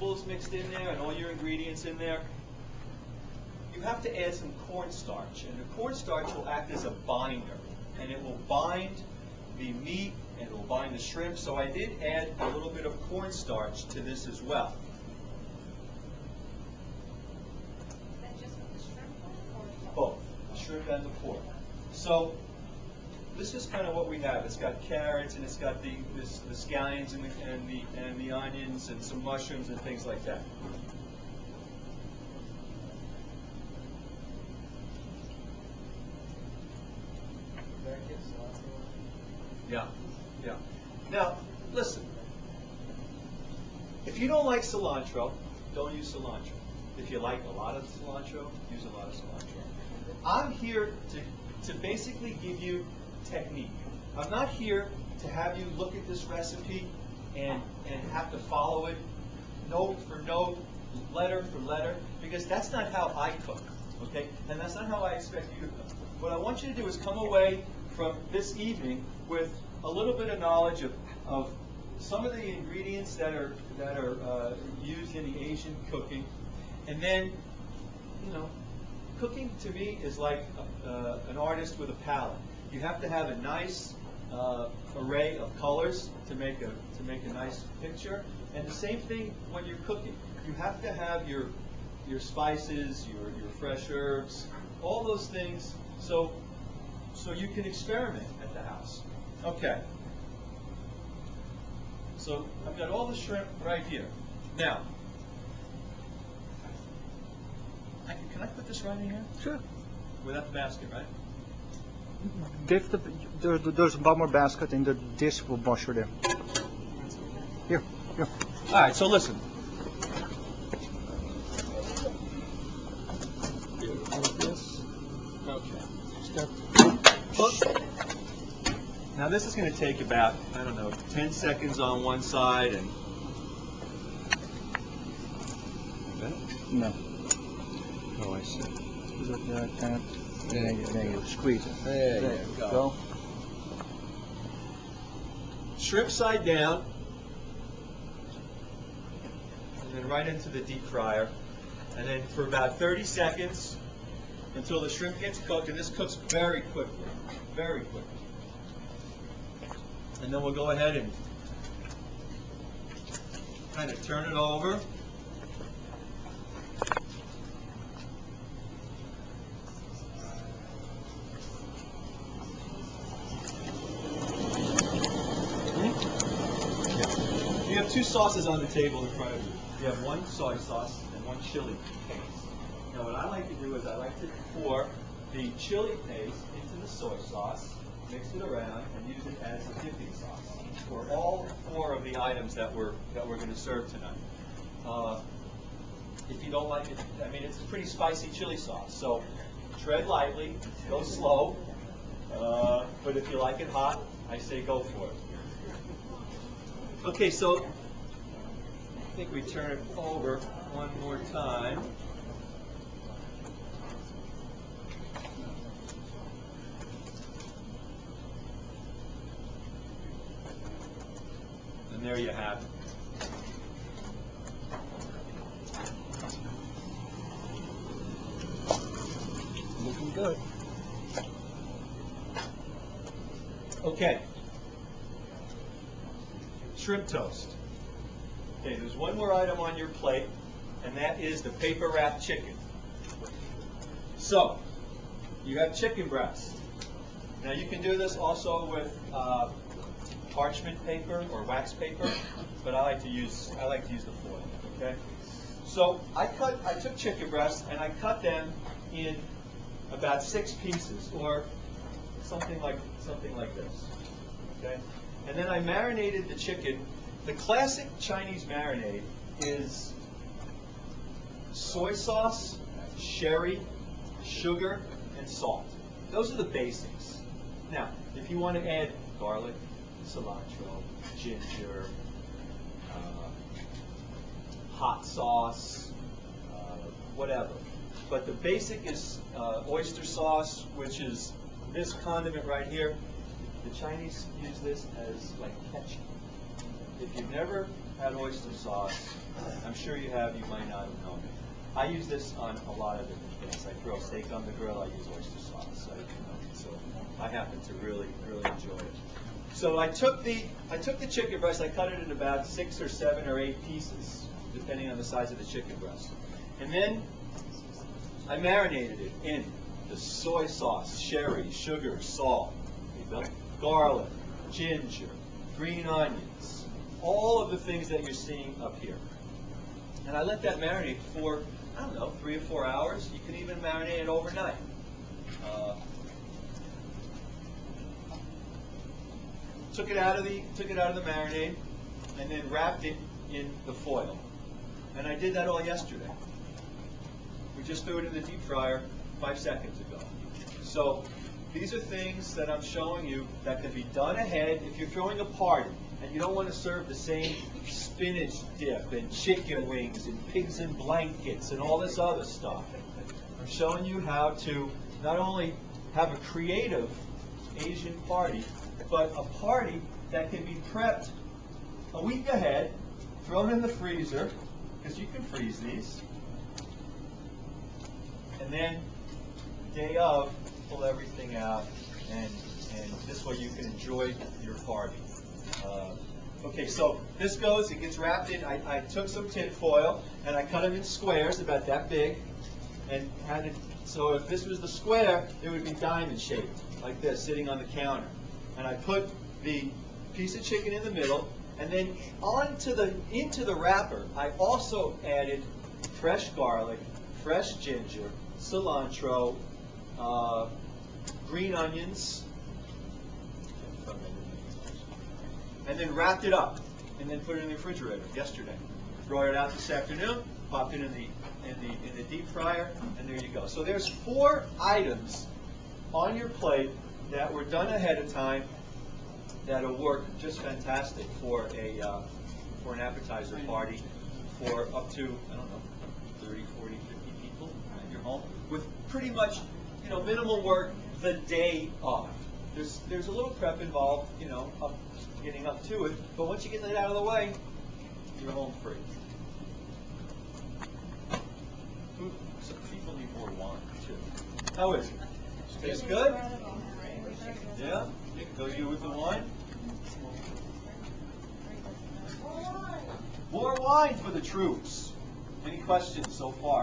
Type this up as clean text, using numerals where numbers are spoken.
vegetables mixed in there and all your ingredients in there, you have to add some cornstarch. And the cornstarch will act as a binder. And it will bind the meat and it will bind the shrimp. So I did add a little bit of cornstarch to this as well. Is that just with the shrimp Both, the shrimp and the pork. So this is kind of what we have. It's got carrots and it's got the scallions and the onions and some mushrooms and things like that. Yeah, yeah. Now, listen. If you don't like cilantro, don't use cilantro. If you like a lot of cilantro, use a lot of cilantro. I'm here to basically give you technique. I'm not here to have you look at this recipe and have to follow it note for note, letter for letter, because that's not how I cook, okay? And that's not how I expect you to cook. What I want you to do is come away from this evening with a little bit of knowledge of some of the ingredients that are used in the Asian cooking, and then, you know, cooking to me is like an artist with a palette. You have to have a nice array of colors to make a nice picture, and the same thing when you're cooking. You have to have your spices, your fresh herbs, all those things, so you can experiment at the house. Okay. So I've got all the shrimp right here. Now, can I put this right in here? Sure. Without the basket, right? There's one more basket in the dish will wash there. Here. All right, so listen. Okay. Now this is going to take about, I don't know, 10 seconds on one side and... No. Oh, I see. Then you squeeze it. There you go. Shrimp side down, and then right into the deep fryer, and then for about 30 seconds until the shrimp gets cooked, and this cooks very quickly, very quickly. And then we'll go ahead and kind of turn it over. You have two sauces on the table in front of you. You have one soy sauce and one chili paste. Now what I like to do is I like to pour the chili paste into the soy sauce, mix it around, and use it as a dipping sauce for all four of the items that we're going to serve tonight. If you don't like it, I mean, it's a pretty spicy chili sauce, so tread lightly, go slow, but if you like it hot, I say go for it. Okay, so I think we turn it over one more time. And there you have it. Looking good. Okay. Shrimp toast. Okay, there's one more item on your plate, and that is the paper wrapped chicken. So, you have chicken breast. Now you can do this also with parchment paper or wax paper, but I like to use the foil. Okay. So I took chicken breasts and I cut them in about 6 pieces, or something like this. Okay. And then I marinated the chicken. The classic Chinese marinade is soy sauce, sherry, sugar, and salt. Those are the basics. Now, if you want to add garlic, cilantro, ginger, hot sauce, whatever. But the basic is oyster sauce, which is this condiment right here. The Chinese use this as like ketchup. If you've never had oyster sauce. I'm sure you have, you might not have known it. I use this on a lot of different things. I grill steak on the grill, I use oyster sauce. So I happen to really enjoy it. So I took the chicken breast, I cut it in about 6 or 7 or 8 pieces, depending on the size of the chicken breast. And then I marinated it in the soy sauce, sherry, sugar, salt, garlic, ginger, green onions, all of the things that you're seeing up here. And I let that marinate for, I don't know, 3 or 4 hours. You can even marinate it overnight. Took it out of the marinade, and then wrapped it in the foil. And I did that all yesterday. We just threw it in the deep fryer 5 seconds ago. So these are things that I'm showing you that can be done ahead if you're throwing a party and you don't want to serve the same spinach dip and chicken wings and pigs in blankets and all this other stuff. I'm showing you how to not only have a creative Asian party, but a party that can be prepped a week ahead, thrown in the freezer, because you can freeze these, and then day of, pull everything out, and this way you can enjoy your party. Okay, so this goes, it gets wrapped in, I took some tin foil, and I cut them in squares about that big, and had it, so if this was the square, it would be diamond shaped, like this, sitting on the counter. And I put the piece of chicken in the middle, and then into the wrapper, I also added fresh garlic, fresh ginger, cilantro, green onions, and then wrapped it up, and then put it in the refrigerator yesterday. Brought it out this afternoon, popped it in the deep fryer, and there you go. So there's 4 items on your plate that were done ahead of time that'll work just fantastic for an appetizer party for up to, I don't know, 30, 40, 50 people at your home with pretty much, minimal work the day of. There's a little prep involved, getting up to it, but once you get that out of the way, you're home free. Some people need more wine too. How is it? Tastes good? Yeah? It goes good with the wine? More wine for the troops. Any questions so far?